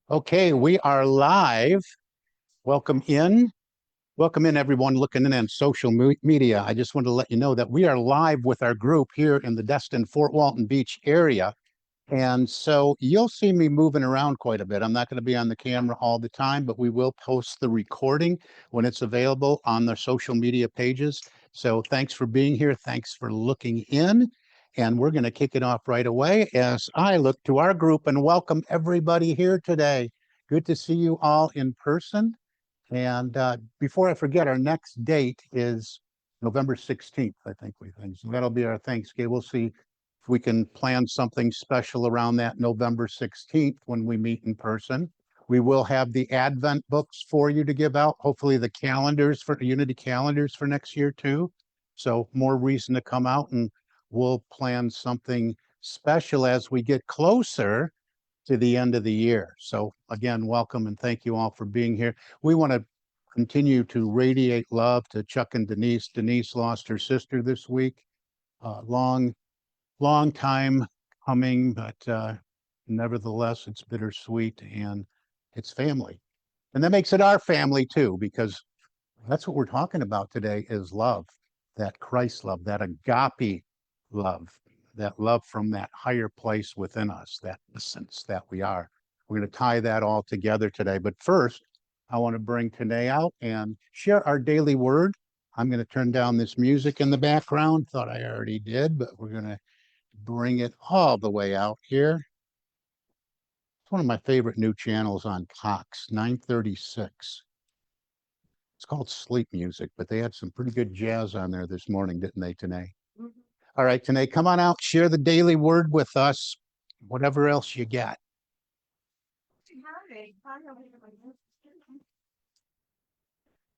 Okay, we are live. Welcome in. Welcome in, everyone looking in on social media. I just wanted to let you know that we are live with our group here in the Destin, Fort Walton Beach area. And so you'll see me moving around quite a bit. I'm not going to be on the camera all the time, but we will post the recording when it's available on the social media pages. So thanks for being here. Thanks for looking in. And we're going to kick it off right away as I look to our group and welcome everybody here today. Good to see you all in person. And before I forget, our next date is November 16th, I think we think. So that'll be our Thanksgiving. We'll see if we can plan something special around that November 16th when we meet in person. We will have the Advent books for you to give out. Hopefully the calendars for Unity calendars for next year too. So more reason to come out, and we'll plan something special as we get closer to the end of the year. So again, welcome and thank you all for being here. We want to continue to radiate love to Chuck and Denise. Denise lost her sister this week. Long time coming, but nevertheless, it's bittersweet and it's family. And that makes it our family too, because that's what we're talking about today is love, that Christ love, that agape love, that love from that higher place within us, that essence that we are. We're going to tie that all together today. But first, I want to bring Tanae out and share our daily word. I'm going to turn down this music in the background. Thought I already did, but we're going to bring it all the way out here. It's one of my favorite new channels on Cox, 936. It's called Sleep Music, but they had some pretty good jazz on there this morning, didn't they, Tanae? Mm-hmm. All right, Tanae, come on out, share the daily word with us, whatever else you got.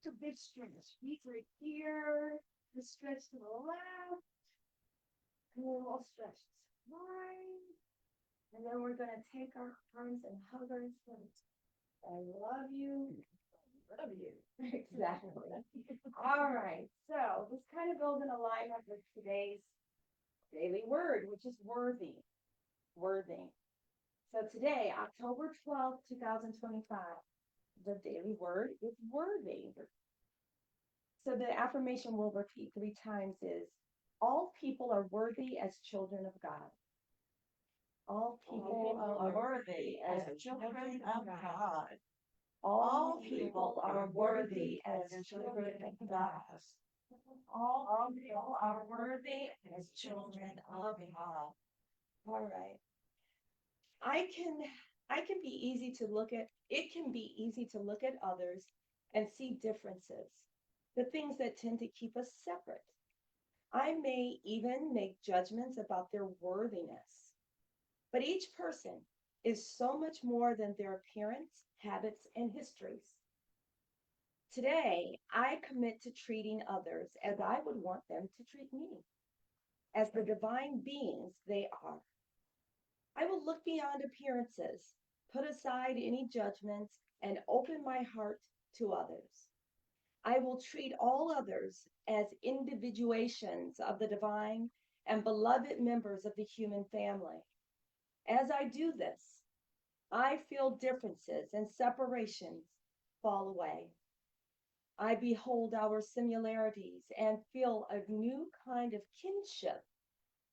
So big stretch, feet right here, the stretch to the left, and then we'll stretch right, and then we're gonna take our arms and hug ourselves. I love you. Love you. Exactly. All right. So this kind of goes in alignment with today's daily word, which is worthy. Worthy. So today, October 12th, 2025, the daily word is worthy. So the affirmation we'll repeat 3 times is, all people are worthy as children of God. All people are worthy as children of God. All people are worthy as children of God. All people are worthy as children of God. All right. It can be easy to look at others and see differences, the things that tend to keep us separate. I may even make judgments about their worthiness. But each person is so much more than their appearance, habits, and histories. Today, I commit to treating others as I would want them to treat me, as the divine beings they are. I will look beyond appearances, put aside any judgments, and open my heart to others. I will treat all others as individuations of the divine and beloved members of the human family. As I do this, I feel differences and separations fall away. I behold our similarities and feel a new kind of kinship,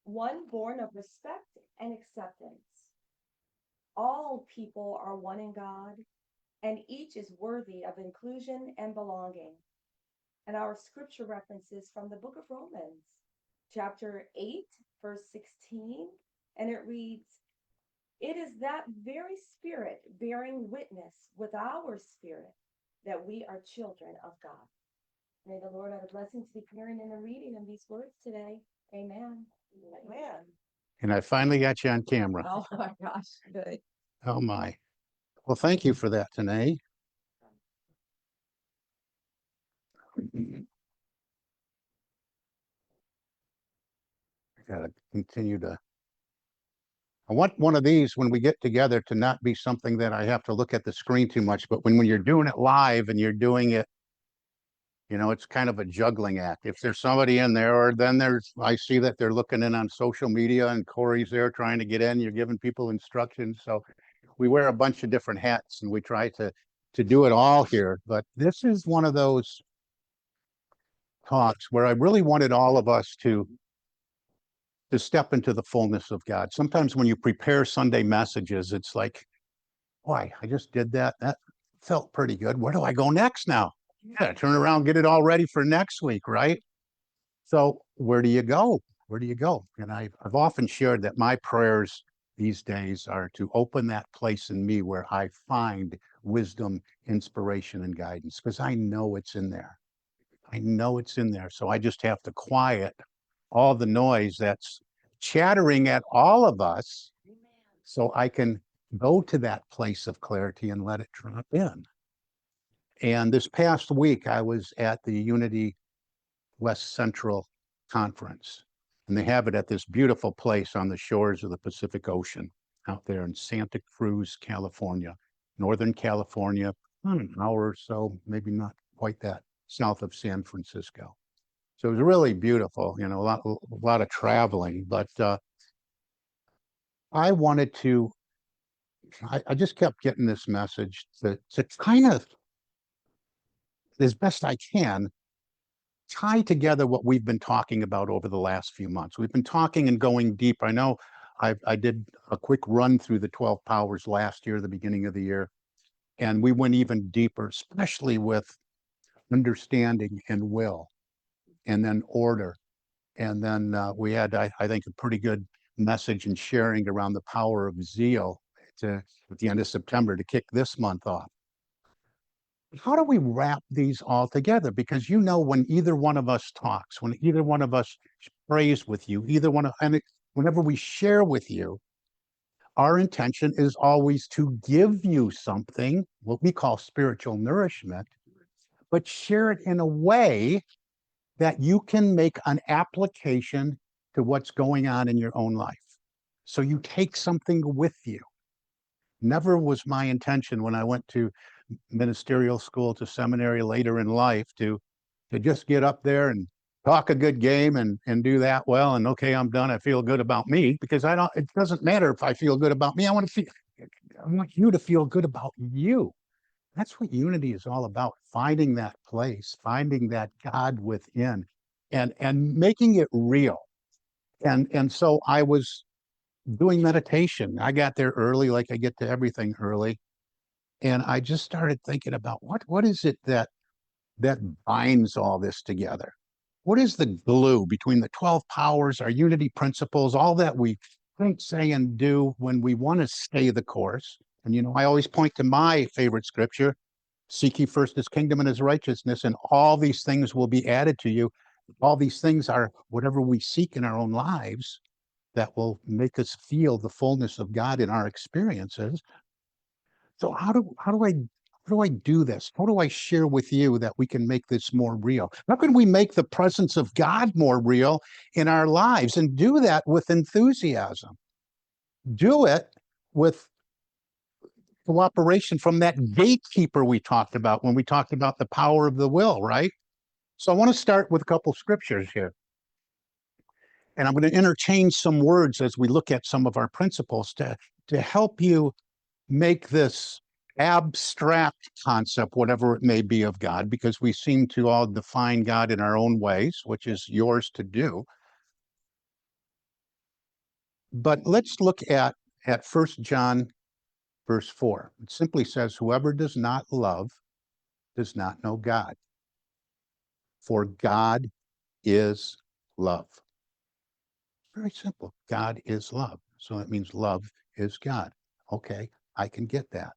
one born of respect and acceptance. All people are one in God, and each is worthy of inclusion and belonging. And our scripture references from the book of Romans, chapter 8, verse 16, and it reads, "It is that very Spirit bearing witness with our spirit that we are children of God." May the Lord add a blessing to the hearing and the reading of these words today. Amen. Amen. And I finally got you on camera. Oh my gosh, good. Oh my. Well, thank you for that, Tanae. I gotta continue to. I want one of these when we get together to not be something that I have to look at the screen too much, but when you're doing it live and you're doing it You know, it's kind of a juggling act. If there's somebody in there, or then I see that they're looking in on social media and Corey's there trying to get in, you're giving people instructions. So we wear a bunch of different hats and we try to do it all here. But this is one of those talks where I really wanted all of us to step into the fullness of God. Sometimes when you prepare Sunday messages, it's like, boy, I just did that. That felt pretty good. Where do I go next now? Yeah, turn around, get it all ready for next week, right? So where do you go? Where do you go? And I've often shared that my prayers these days are to open that place in me where I find wisdom, inspiration, and guidance, because I know it's in there. I know it's in there. So I just have to quiet all the noise that's chattering at all of us so I can go to that place of clarity and let it drop in. And this past week, I was at the Unity West Central Conference, and they have it at this beautiful place on the shores of the Pacific Ocean out there in Santa Cruz, California, Northern California, an hour or so, maybe not quite that, south of San Francisco. So it was really beautiful, you know, a lot of traveling, but I wanted to, I just kept getting this message to kind of, as best I can, tie together what we've been talking about over the last few months. We've been talking and going deep. I know I did a quick run through the 12 powers last year, the beginning of the year, and we went even deeper, especially with understanding and will, and then order. And then we had, I think, a pretty good message and sharing around the power of zeal at the end of September to kick this month off. How do we wrap these all together? Because you know, when either one of us talks, when either one of us prays with you, whenever we share with you, our intention is always to give you something, what we call spiritual nourishment, but share it in a way that you can make an application to what's going on in your own life. So you take something with you. Never was my intention when I went to ministerial school, to seminary later in life, to just get up there and talk a good game and do that well, and okay, I'm done. I feel good about me, because it doesn't matter if I feel good about me. I want you to feel good about you. That's what unity is all about, finding that place, finding that God within, and making it real. And so I was doing meditation. I got there early, like I get to everything early. And I just started thinking about what is it that binds all this together? What is the glue between the 12 powers, our unity principles, all that we think, say, and do when we want to stay the course? And, you know, I always point to my favorite scripture: seek ye first his kingdom and his righteousness, and all these things will be added to you. All these things are whatever we seek in our own lives that will make us feel the fullness of God in our experiences. So how do I do this? How do I share with you that we can make this more real? How can we make the presence of God more real in our lives, and do that with enthusiasm? Do it with cooperation from that gatekeeper we talked about when we talked about the power of the will, right? So I want to start with a couple scriptures here. And I'm going to interchange some words as we look at some of our principles to help you make this abstract concept, whatever it may be, of God, because we seem to all define God in our own ways, which is yours to do. But let's look at 1 John verse 4. It simply says, whoever does not love does not know God, for God is love. Very simple. God is love. So that means love is God. Okay, I can get that.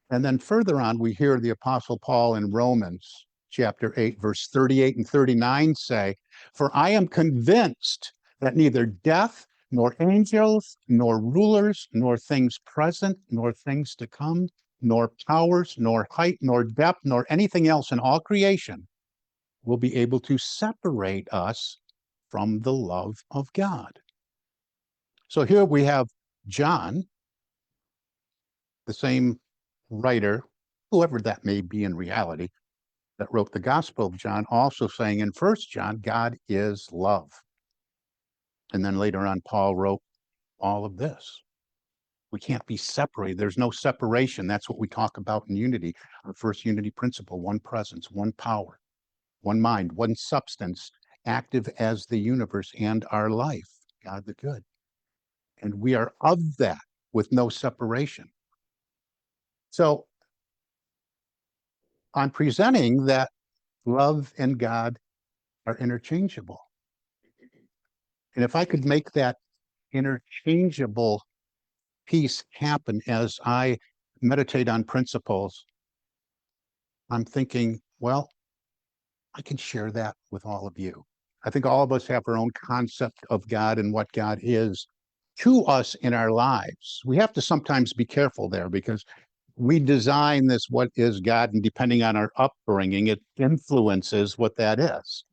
And then further on, we hear the Apostle Paul in Romans chapter 8, verse 38 and 39 say, for I am convinced that neither death, nor angels, nor rulers, nor things present, nor things to come, nor powers, nor height, nor depth, nor anything else in all creation will be able to separate us from the love of God. So here we have John, the same writer, whoever that may be in reality, that wrote the Gospel of John, also saying in 1 John, God is love. And then later on, Paul wrote all of this. We can't be separated. There's no separation. That's what we talk about in unity. Our first unity principle: one presence, one power, one mind, one substance, active as the universe and our life, God the good. And we are of that with no separation. So I'm presenting that love and God are interchangeable. And if I could make that interchangeable piece happen as I meditate on principles, I'm thinking, well, I can share that with all of you. I think all of us have our own concept of God and what God is to us in our lives. We have to sometimes be careful there, because we design this, what is God, and depending on our upbringing, it influences what that is.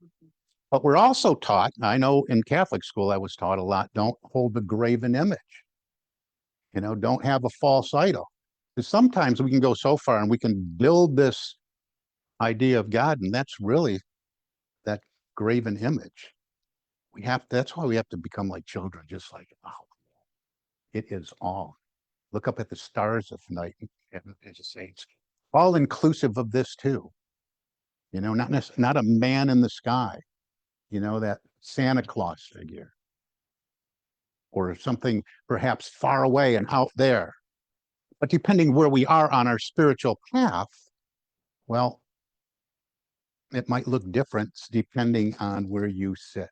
But we're also taught, I know in Catholic school I was taught a lot, don't hold a graven image. You know, don't have a false idol. Because sometimes we can go so far and we can build this idea of God, and that's really that graven image. That's why we have to become like children, just like, oh, it is all. Look up at the stars of night and just say it's all inclusive of this too. You know, not a man in the sky, you know, that Santa Claus figure, or something perhaps far away and out there. But depending where we are on our spiritual path, well, it might look different depending on where you sit,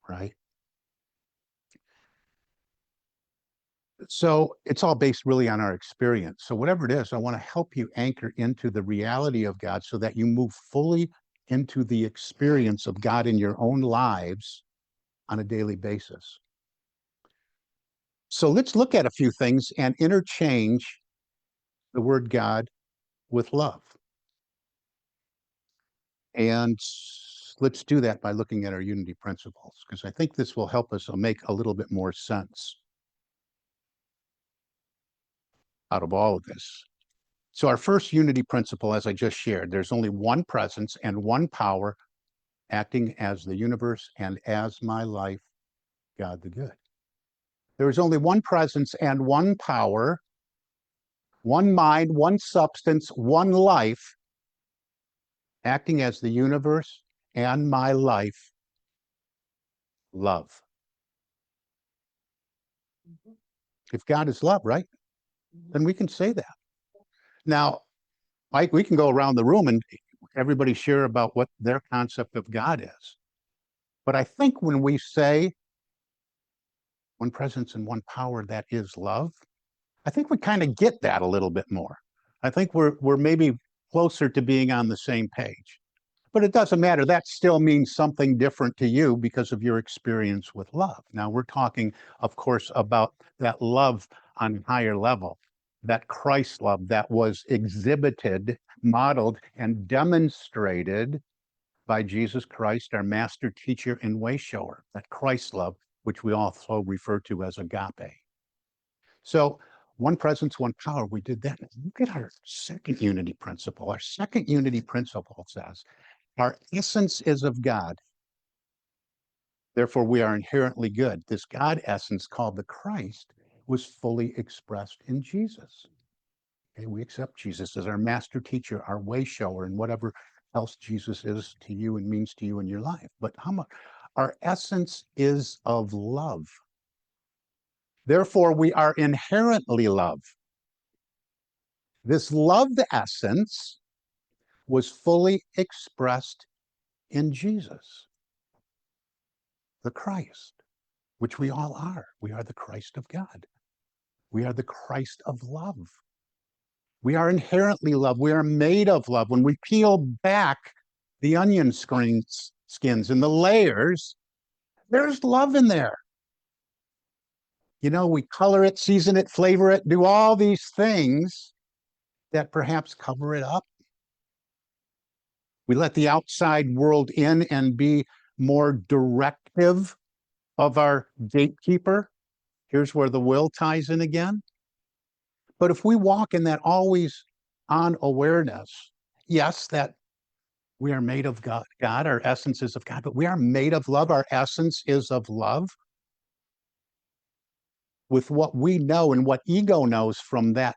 right? So it's all based really on our experience. So whatever it is, I want to help you anchor into the reality of God so that you move fully into the experience of God in your own lives on a daily basis. So let's look at a few things and interchange the word God with love. And let's do that by looking at our unity principles, because I think this will help us make a little bit more sense out of all of this. So our first unity principle, as I just shared, there's only one presence and one power acting as the universe and as my life, God the good. There is only one presence and one power, one mind, one substance, one life, acting as the universe and my life, love. If God is love, right? Then we can say that. Now, Mike, we can go around the room and everybody share about what their concept of God is. But I think when we say one presence and one power, that is love, I think we kind of get that a little bit more. I think we're maybe closer to being on the same page. But it doesn't matter. That still means something different to you because of your experience with love. Now, we're talking, of course, about that love on a higher level, that Christ love that was exhibited, modeled, and demonstrated by Jesus Christ, our master, teacher, and way shower, that Christ love, which we also refer to as agape. So one presence, one power, we did that. Look at our second unity principle. Our second unity principle says, our essence is of God. Therefore, we are inherently good. This God essence, called the Christ, was fully expressed in Jesus. Okay, we accept Jesus as our master teacher, our way shower, and whatever else Jesus is to you and means to you in your life. But how much? Our essence is of love. Therefore, we are inherently love. This love essence was fully expressed in Jesus, the Christ, which we all are. We are the Christ of God. We are the Christ of love. We are inherently love. We are made of love. When we peel back the onion skins and the layers, there's love in there. You know, we color it, season it, flavor it, do all these things that perhaps cover it up. We let the outside world in and be more directive of our gatekeeper. Here's where the will ties in again. But if we walk in that always on awareness, yes, that We are made of God. God, our essence is of God, but we are made of love. Our essence is of love. With what we know and what ego knows from that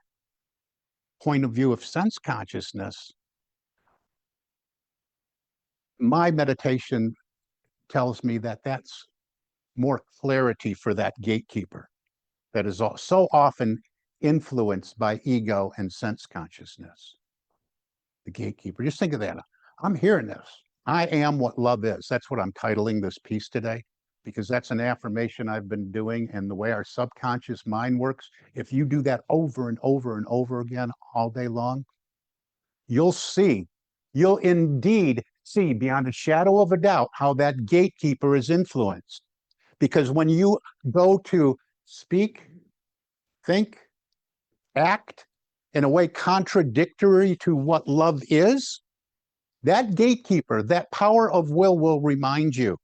point of view of sense consciousness, my meditation tells me that that's more clarity for that gatekeeper that is so often influenced by ego and sense consciousness. The gatekeeper. Just think of that. I'm hearing this. I am what love is. That's what I'm titling this piece today, because that's an affirmation I've been doing, and the way our subconscious mind works. If you do that over and over and over again all day long, you'll indeed see beyond a shadow of a doubt how that gatekeeper is influenced. Because when you go to speak, think, act in a way contradictory to what love is, that gatekeeper, that power of will remind you.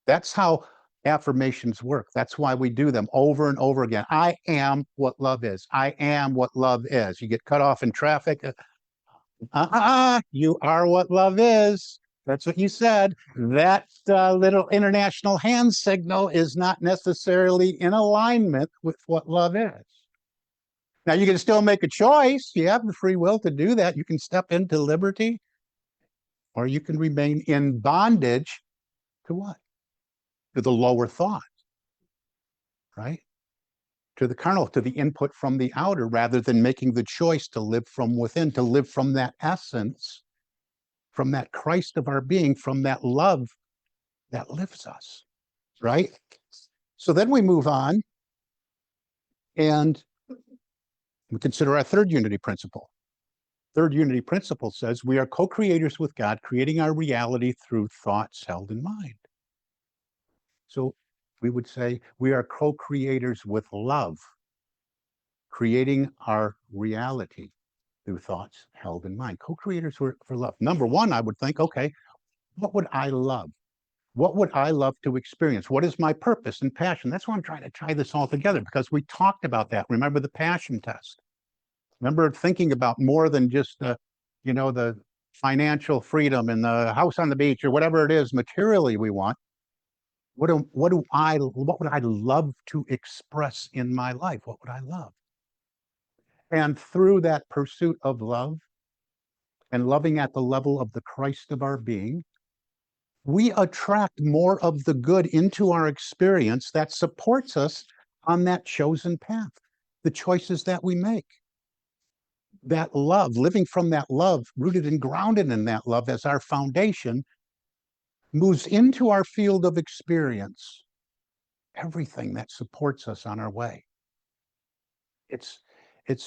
That's how affirmations work. That's why we do them over and over again. I am what love is. I am what love is. You get cut off in traffic. You are what love is. That's what you said. That little international hand signal is not necessarily in alignment with what love is. Now, you can still make a choice. You have the free will to do that. You can step into liberty, or you can remain in bondage to what? To the lower thought, right? To the carnal, to the input from the outer, rather than making the choice to live from within, to live from that essence, from that Christ of our being, from that love that lifts us, right? So then we move on and we consider our third unity principle. Third unity principle says we are co-creators with God, creating our reality through thoughts held in mind. So we would say we are co-creators with love, creating our reality through thoughts held in mind. Co-creators for love. Number one, I would think, okay, what would I love? What would I love to experience? What is my purpose and passion? That's why I'm trying to tie this all together, because we talked about that. Remember the passion test. Remember thinking about more than just the financial freedom and the house on the beach or whatever it is materially we want. What would I love to express in my life? What would I love? And through that pursuit of love and loving at the level of the Christ of our being, we attract more of the good into our experience that supports us on that chosen path, the choices that we make. That love, living from that love, rooted and grounded in that love as our foundation, moves into our field of experience everything that supports us on our way. It's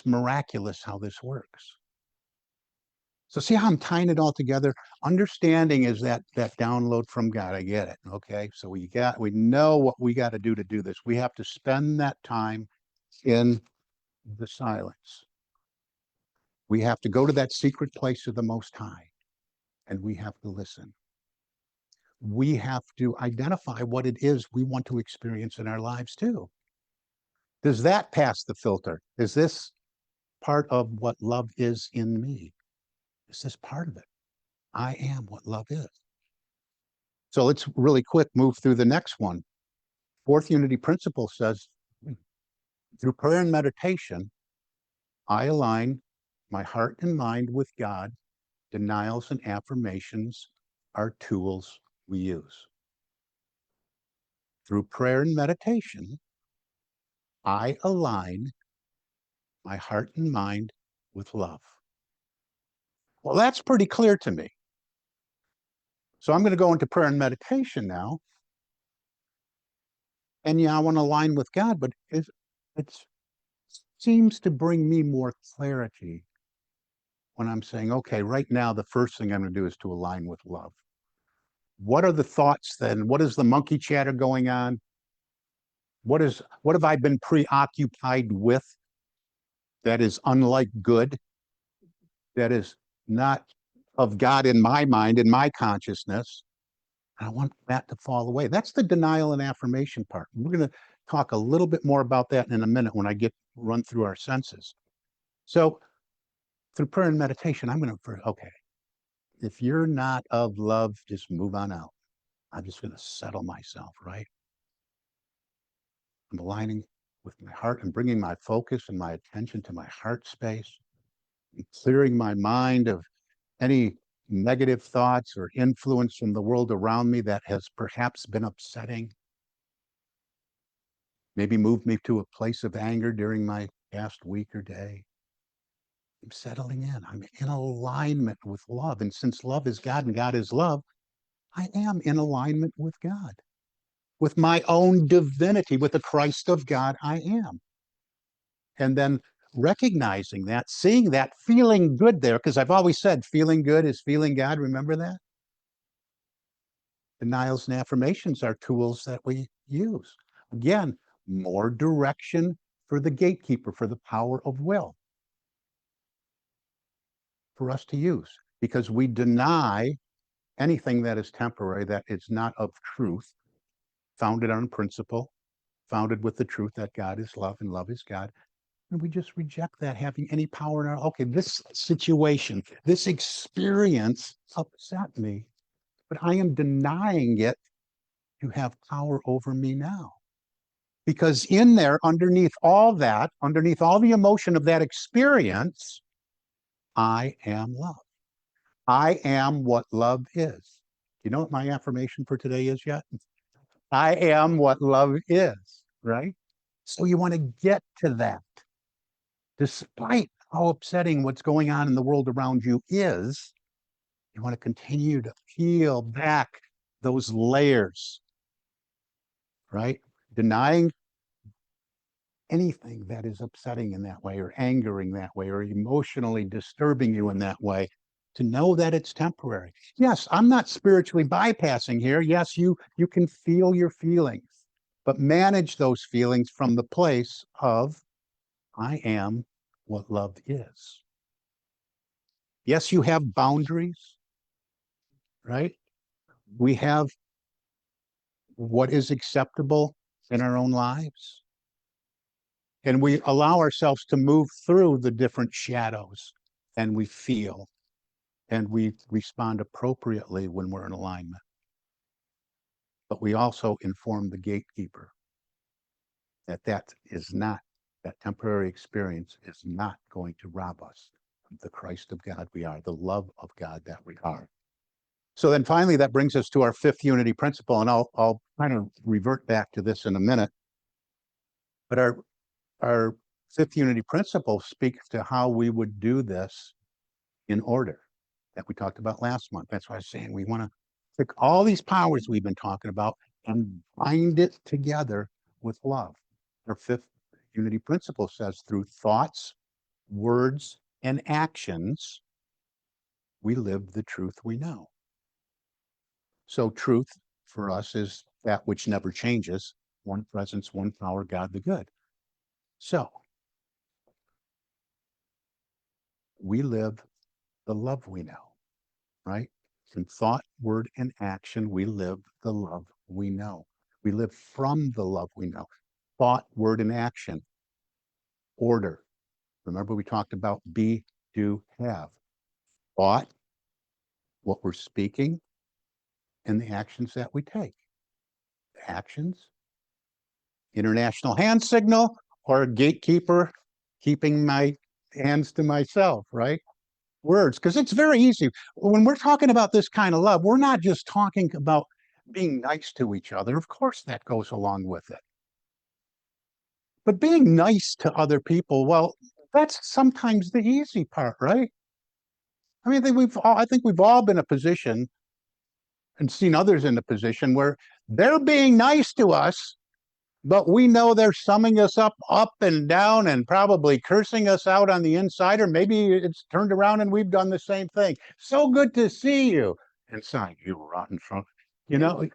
miraculous how this works. So see how I'm tying it all together? Understanding is that download from God. I get it. Okay. So we know what we got to do this. We have to spend that time in the silence. We have to go to that secret place of the Most High, and we have to listen. We have to identify what it is we want to experience in our lives too. Does that pass the filter? Is this part of what love is in me? Is this part of it? I am what love is. So let's really quick move through the next one. Fourth unity principle says, through prayer and meditation, I align my heart and mind with God. Denials and affirmations are tools we use. Through prayer and meditation, I align my heart and mind with love. Well, that's pretty clear to me. So I'm going to go into prayer and meditation now. And yeah, I want to align with God, but it seems to bring me more clarity when I'm saying, okay, right now, the first thing I'm going to do is to align with love. What are the thoughts then? What is the monkey chatter going on? What have I been preoccupied with that is unlike good, that is not of God in my mind, in my consciousness? And I want that to fall away. That's the denial and affirmation part. We're going to talk a little bit more about that in a minute when I run through our senses. So through prayer and meditation, I'm going to, okay, if you're not of love, just move on out. I'm just going to settle myself, right? I'm aligning with my heart and bringing my focus and my attention to my heart space, and clearing my mind of any negative thoughts or influence from the world around me that has perhaps been upsetting, maybe moved me to a place of anger during my past week or day. I'm settling in. I'm in alignment with love. And since love is God and God is love, I am in alignment with God, with my own divinity, with the Christ of God I am. And then recognizing that, seeing that, feeling good there, because I've always said feeling good is feeling God. Remember that? Denials and affirmations are tools that we use. Again, more direction for the gatekeeper, for the power of will, for us to use, because we deny anything that is temporary, that is not of truth, founded on principle, founded with the truth that God is love and love is God. And we just reject that having any power in our, okay, this situation, this experience upset me, but I am denying it to have power over me now. Because in there, underneath all that, underneath all the emotion of that experience, I am love. I am what love is. Do you know what my affirmation for today is yet? I am what love is, right? So you want to get to that. Despite how upsetting what's going on in the world around you is, you want to continue to peel back those layers, right? Denying anything that is upsetting in that way, or angering that way, or emotionally disturbing you in that way, to know that it's temporary. Yes, I'm not spiritually bypassing here. Yes, you can feel your feelings, but manage those feelings from the place of I am what love is. Yes, you have boundaries, right? We have what is acceptable in our own lives. And we allow ourselves to move through the different shadows, and we feel, and we respond appropriately when we're in alignment. But we also inform the gatekeeper that that temporary experience is not going to rob us of the Christ of God we are, the love of God that we are. So then finally, that brings us to our fifth unity principle, and I'll kind of revert back to this in a minute. But our fifth unity principle speaks to how we would do this in order that we talked about last month. That's why I was saying we want to take all these powers we've been talking about and bind it together with love. Our fifth unity principle says through thoughts, words, and actions, we live the truth we know. So truth for us is that which never changes, one presence, one power, God the good. So we live the love we know, right? In thought, word, and action, we live the love we know. We live from the love we know. Thought, word, and action. Order. Remember we talked about be, do, have. Thought, what we're speaking, and the actions that we take. Actions, international hand signal, or a gatekeeper keeping my hands to myself, right? Words, because it's very easy. When we're talking about this kind of love, we're not just talking about being nice to each other. Of course, that goes along with it. But being nice to other people, well, that's sometimes the easy part, right? I mean, I think we've all been in a position and seen others in a position where they're being nice to us, but we know they're summing us up and down, and probably cursing us out on the inside, or maybe it's turned around and we've done the same thing. So good to see you. Inside, you rotten trunk. You know,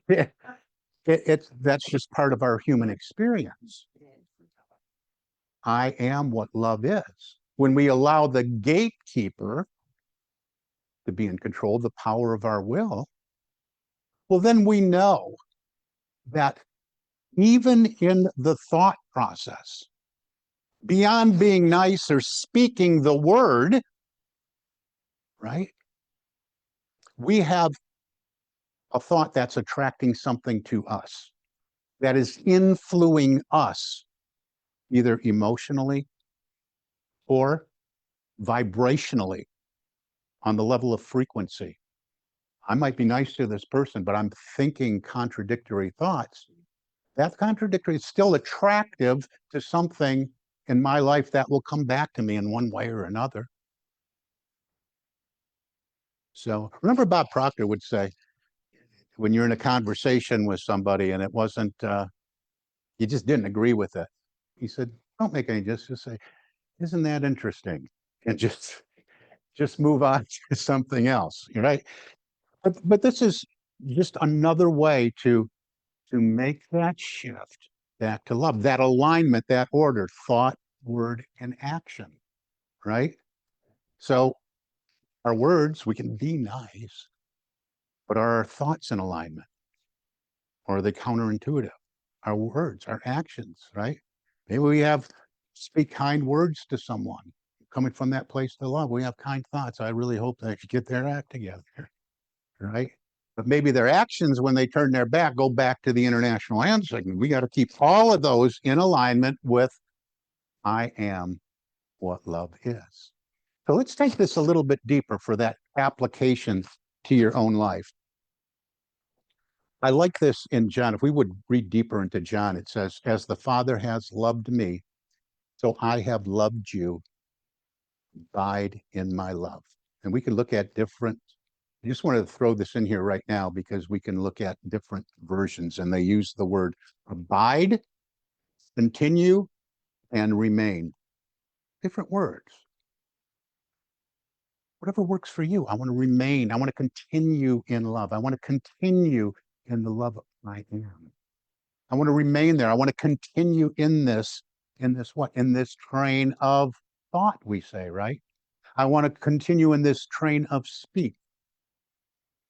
that's just part of our human experience. I am what love is. When we allow the gatekeeper to be in control of the power of our will, well, then we know that even in the thought process, beyond being nice or speaking the word, right? we have a thought that's attracting something to us, that is influencing us, either emotionally or vibrationally on the level of frequency. I might be nice to this person, but I'm thinking contradictory thoughts. That contradictory is still attractive to something in my life that will come back to me in one way or another. So remember Bob Proctor would say, when you're in a conversation with somebody and it wasn't, you just didn't agree with it. He said, don't make any, just say, isn't that interesting? And just move on to something else, right? But this is just another way to make that shift back to love, that alignment, that order, thought, word, and action, right? So our words, we can be nice, but are our thoughts in alignment? Or are they counterintuitive? Our words, our actions, right? Maybe we have speak kind words to someone coming from that place to love. We have kind thoughts. I really hope they get their act together, right? But maybe their actions, when they turn their back, go back to the international anthem. We got to keep all of those in alignment with I am what love is. So let's take this a little bit deeper for that application to your own life. I like this in John. If we would read deeper into John, it says, as the Father has loved me, so I have loved you. Abide in my love. And we can look at different, I just wanted to throw this in here right now because we can look at different versions and they use the word abide, continue, and remain. Different words. Whatever works for you. I want to remain. I want to continue in love. I want to continue in the love I am. I want to remain there. I want to continue in this what? In this train of thought, we say, right? I want to continue in this train of speak,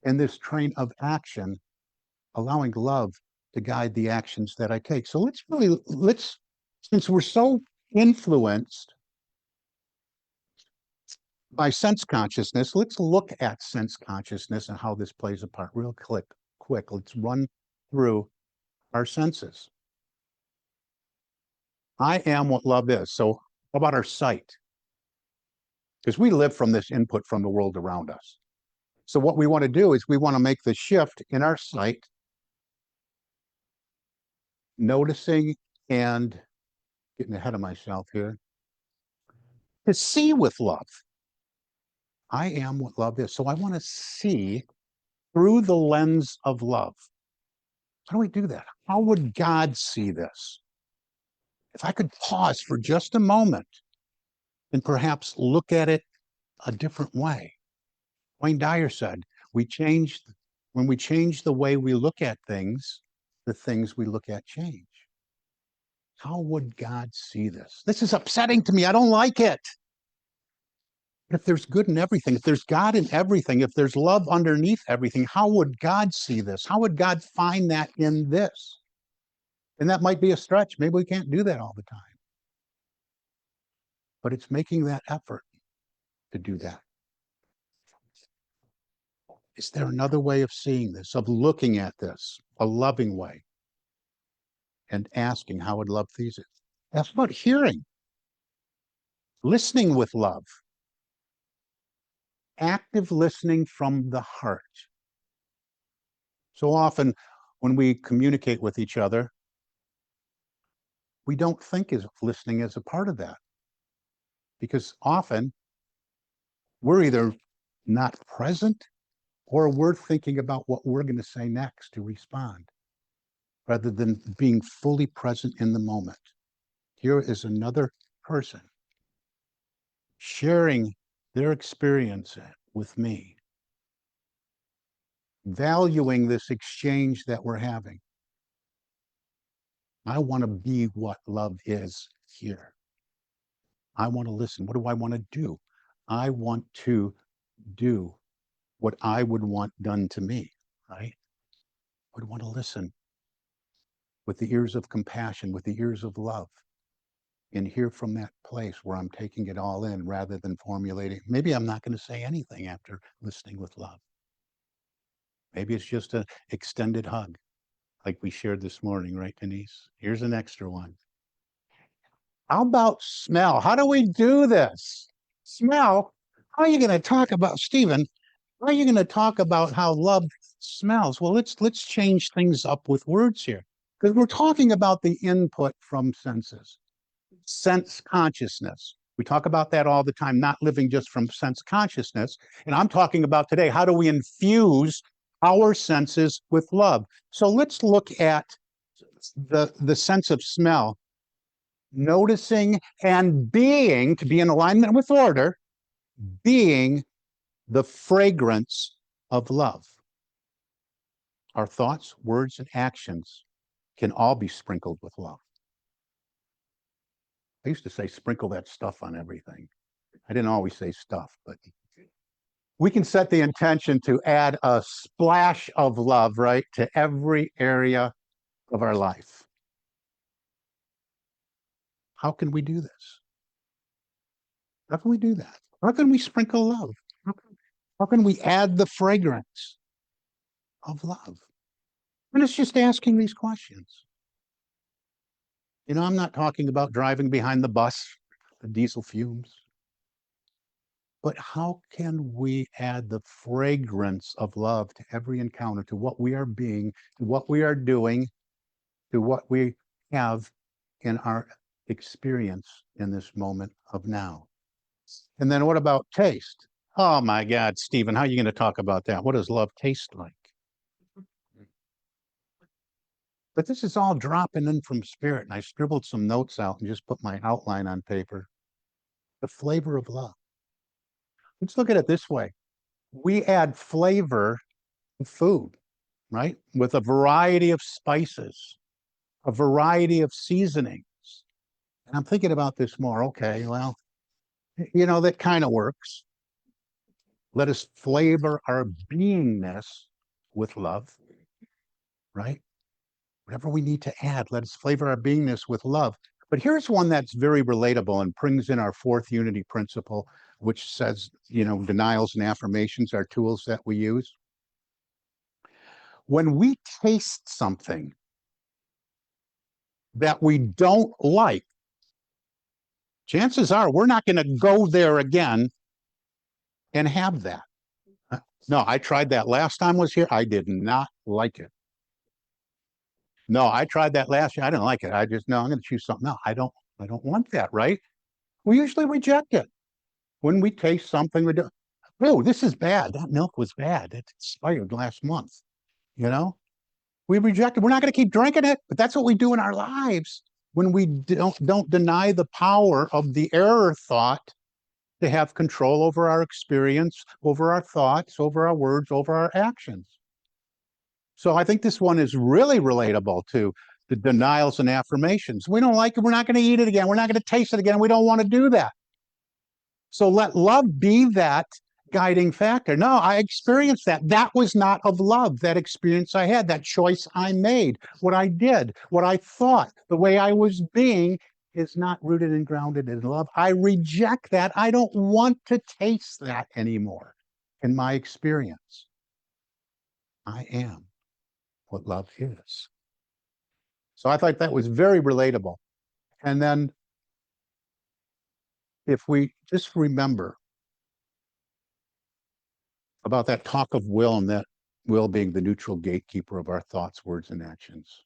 in this train of action, allowing love to guide the actions that I take. So let's, since we're so influenced by sense consciousness, let's look at sense consciousness and how this plays a part real quick. Let's run through our senses. I am what love is. So how about our sight? Because we live from this input from the world around us. So what we want to do is we want to make the shift in our sight, noticing and getting ahead of myself here, to see with love. I am what love is. So I want to see through the lens of love. How do we do that? How would God see this? If I could pause for just a moment and perhaps look at it a different way. Wayne Dyer said, when we change the way we look at things, the things we look at change. How would God see this? This is upsetting to me. I don't like it. But if there's good in everything, if there's God in everything, if there's love underneath everything, how would God see this? How would God find that in this? And that might be a stretch. Maybe we can't do that all the time. But it's making that effort to do that. Is there another way of seeing this, of looking at this, a loving way, and asking how would love sees it? That's about hearing, listening with love, active listening from the heart. So often when we communicate with each other, we don't think of listening as a part of that. Because often we're either not present or we're thinking about what we're going to say next to respond, rather than being fully present in the moment. Here is another person sharing their experience with me, valuing this exchange that we're having. I want to be what love is here. I want to listen. What do I want to do? I want to do what I would want done to me, right? I would want to listen with the ears of compassion, with the ears of love, and hear from that place where I'm taking it all in rather than formulating. Maybe I'm not going to say anything after listening with love. Maybe it's just an extended hug, like we shared this morning, right, Denise? Here's an extra one. How about smell? How do we do this? Smell? How are you going to talk about, Stephen? How are you going to talk about how love smells? Well, let's change things up with words here, because we're talking about the input from senses, sense consciousness. We talk about that all the time, not living just from sense consciousness. And I'm talking about today, how do we infuse our senses with love? So let's look at the sense of smell, noticing and being, to be in alignment with order, being the fragrance of love. Our thoughts, words, and actions can all be sprinkled with love. I used to say sprinkle that stuff on everything. I didn't always say stuff, but we can set the intention to add a splash of love, right, to every area of our life. How can we do this? How can we do that? How can we sprinkle love? How can we add the fragrance of love? And it's just asking these questions. You know, I'm not talking about driving behind the bus, the diesel fumes. But how can we add the fragrance of love to every encounter, to what we are being, to what we are doing, to what we have in our experience in this moment of now? And then what about taste? Oh my God, Stephen, how are you going to talk about that? What does love taste like? But this is all dropping in from spirit, and I scribbled some notes out and just put my outline on paper. The flavor of love. Let's look at it this way. We add flavor to food, right? With a variety of spices, a variety of seasonings. And I'm thinking about this more. Okay, well, you know, that kind of works. Let us flavor our beingness with love, right? Whatever we need to add, let us flavor our beingness with love. But here's one that's very relatable and brings in our fourth unity principle, which says, you know, denials and affirmations are tools that we use. When we taste something that we don't like, chances are we're not going to go there again and have that. No, I tried that last time I was here. I did not like it. No, I tried that last year. I didn't like it. I just, no, I'm going to choose something. No, I don't want that, right? We usually reject it. When we taste something, we do, oh, this is bad. That milk was bad. It expired last month. You know, we reject it. We're not going to keep drinking it, but that's what we do in our lives when we don't deny the power of the error thought to have control over our experience, over our thoughts, over our words, over our actions. So I think this one is really relatable to the denials and affirmations. We don't like it. We're not going to eat it again. We're not going to taste it again. We don't want to do that. So let love be that guiding factor. No, I experienced that. That was not of love, that experience I had, that choice I made, what I did, what I thought, the way I was being is not rooted and grounded in love. I reject that. I don't want to taste that anymore in my experience. I am what love is. So I thought that was very relatable. And then if we just remember about that talk of will, and that will being the neutral gatekeeper of our thoughts, words, and actions.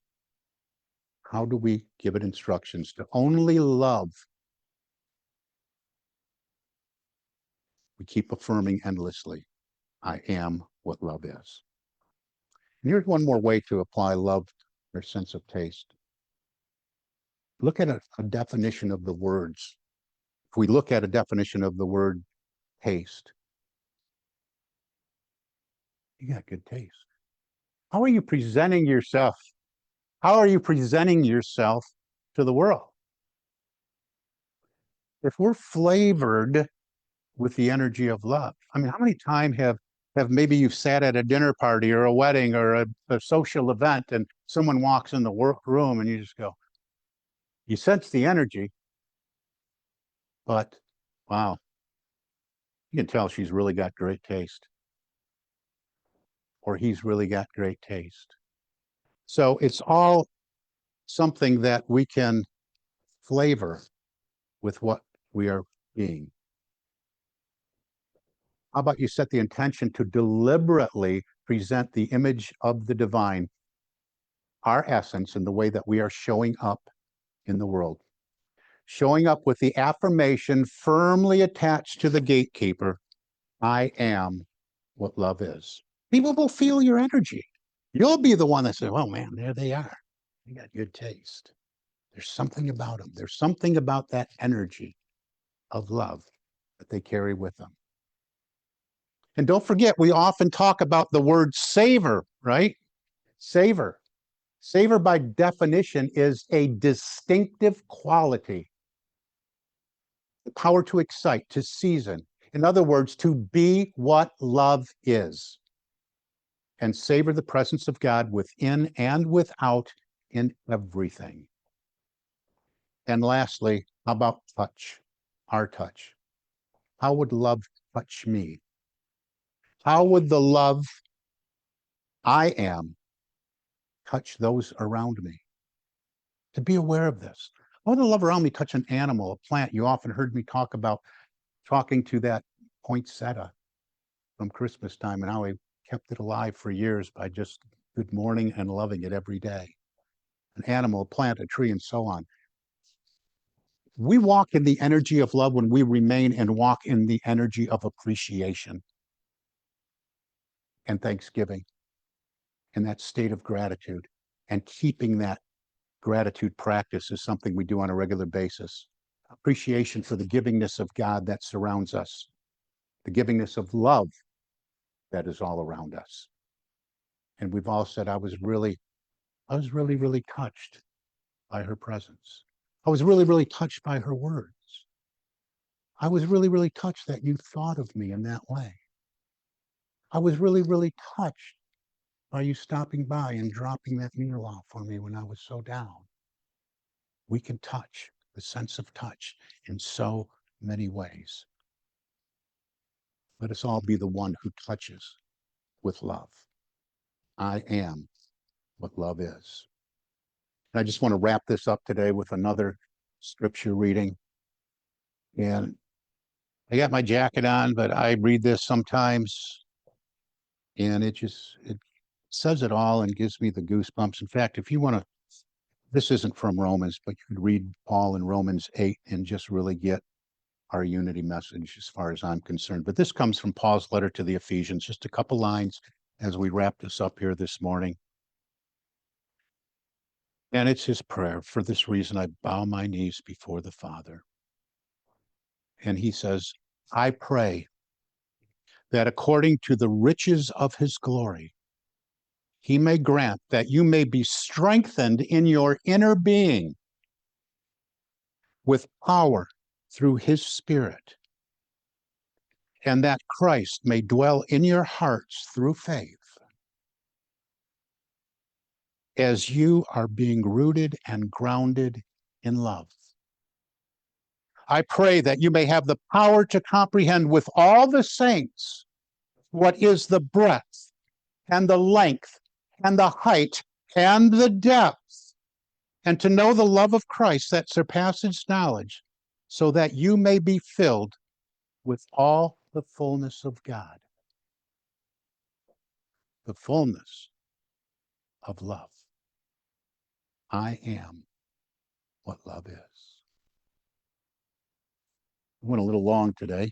How do we give it instructions to only love? We keep affirming endlessly, I am what love is. And here's one more way to apply love to our sense of taste. Look at a definition of the words. If we look at a definition of the word taste, you got good taste. How are you presenting yourself? How are you presenting yourself to the world? If we're flavored with the energy of love, I mean, how many times have maybe you've sat at a dinner party or a wedding or a social event and someone walks in the room and you just go, you sense the energy, but wow, you can tell she's really got great taste. or he's really got great taste. So it's all something that we can flavor with what we are being. How about you set the intention to deliberately present the image of the divine, our essence, in the way that we are showing up in the world. Showing up with the affirmation firmly attached to the gatekeeper, I am what love is. People will feel your energy. You'll be the one that says, oh man, there they are. They got good taste. There's something about them. There's something about that energy of love that they carry with them. And don't forget, we often talk about the word savor, right? Savor. Savor, by definition, is a distinctive quality. The power to excite, to season. In other words, to be what love is. And savor the presence of God within and without in everything. And lastly, how about touch? Our touch. How would love touch me? How would the love I am touch those around me? To be aware of this. How would the love around me touch an animal, a plant? You often heard me talk about talking to that poinsettia from Christmas time and how I kept it alive for years by just good morning and loving it every day. An animal, a plant, a tree, and so on. We walk in the energy of love when we remain and walk in the energy of appreciation and thanksgiving, in that state of gratitude. And keeping that gratitude practice is something we do on a regular basis. Appreciation for the givingness of God that surrounds us, the givingness of love that is all around us. And we've all said, I was really, really touched by her presence. I was really, really touched by her words. I was really, really touched that you thought of me in that way. I was really, really touched by you stopping by and dropping that meal off for me when I was so down. We can touch, the sense of touch, in so many ways. Let us all be the one who touches with love. I am what love is. And I just want to wrap this up today with another scripture reading. And I got my jacket on, but I read this sometimes, and it says it all and gives me the goosebumps. In fact, if you want to, this isn't from Romans, but you could read Paul in Romans 8 and just really get our unity message as far as I'm concerned. But this comes from Paul's letter to the Ephesians, just a couple lines as we wrap this up here this morning. And it's his prayer. For this reason, I bow my knees before the Father. And he says, I pray that according to the riches of his glory, he may grant that you may be strengthened in your inner being with power through his Spirit, and that Christ may dwell in your hearts through faith, as you are being rooted and grounded in love. I pray that you may have the power to comprehend with all the saints what is the breadth and the length and the height and the depth, and to know the love of Christ that surpasses knowledge, so that you may be filled with all the fullness of God. The fullness of love. I am what love is. I went a little long today.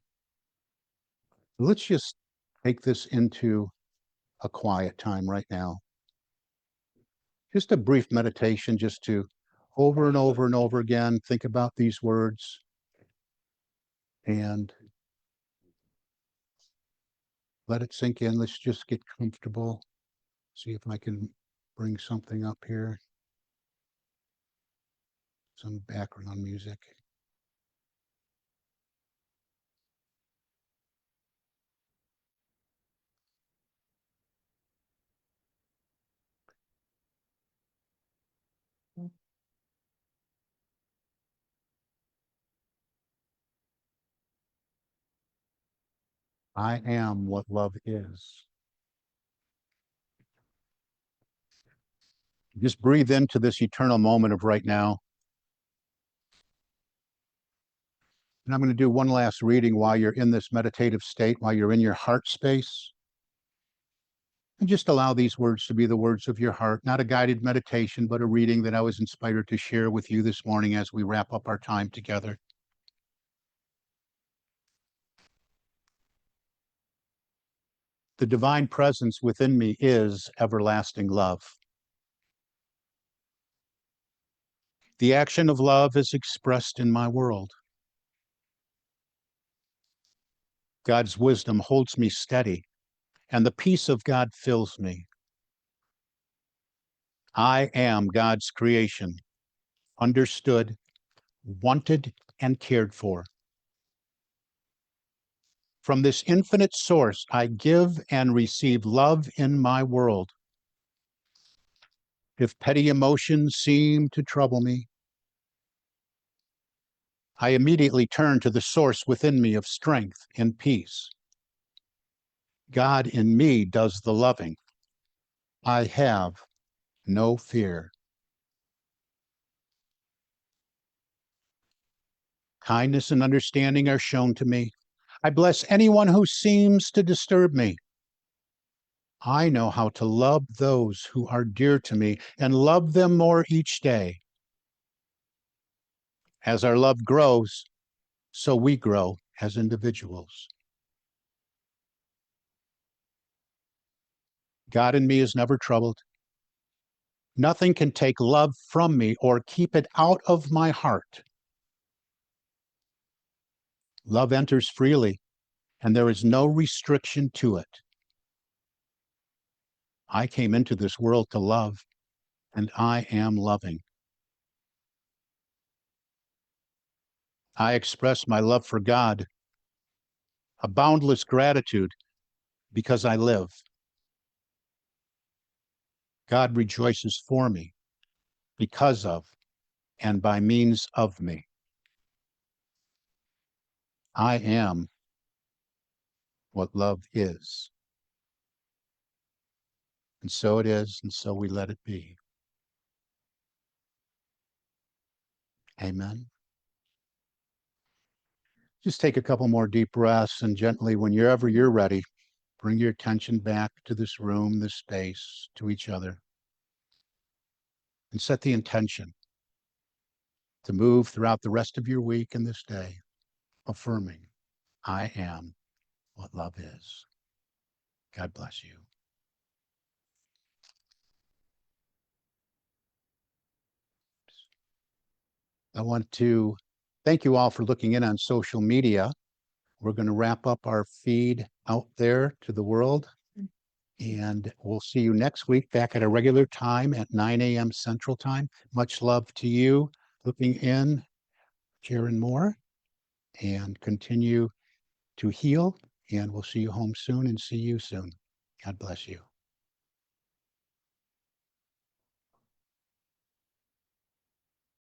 Let's just take this into a quiet time right now. Just a brief meditation, just to over and over and over again think about these words and let it sink in. Let's just get comfortable. See if I can bring something up here. Some background music. I am what love is. Just breathe into this eternal moment of right now. And I'm going to do one last reading while you're in this meditative state, while you're in your heart space. And just allow these words to be the words of your heart, not a guided meditation, but a reading that I was inspired to share with you this morning as we wrap up our time together. The divine presence within me is everlasting love. The action of love is expressed in my world. God's wisdom holds me steady, and the peace of God fills me. I am God's creation, understood, wanted, and cared for. From this infinite source, I give and receive love in my world. If petty emotions seem to trouble me, I immediately turn to the source within me of strength and peace. God in me does the loving. I have no fear. Kindness and understanding are shown to me. I bless anyone who seems to disturb me. I know how to love those who are dear to me and love them more each day. As our love grows, so we grow as individuals. God in me is never troubled. Nothing can take love from me or keep it out of my heart. Love enters freely, and there is no restriction to it. I came into this world to love, and I am loving. I express my love for God, a boundless gratitude, because I live. God rejoices for me, because of, and by means of me. I am what love is. And so it is, and so we let it be. Amen. Just take a couple more deep breaths, and gently, whenever you're ready, bring your attention back to this room, this space, to each other, and set the intention to move throughout the rest of your week and this day, affirming, I am what love is. God bless you. I want to thank you all for looking in on social media. We're going to wrap up our feed out there to the world, and we'll see you next week back at a regular time at 9 a.m. Central Time. Much love to you looking in, Karen Moore, and continue to heal, and we'll see you home soon and see you soon. God bless you.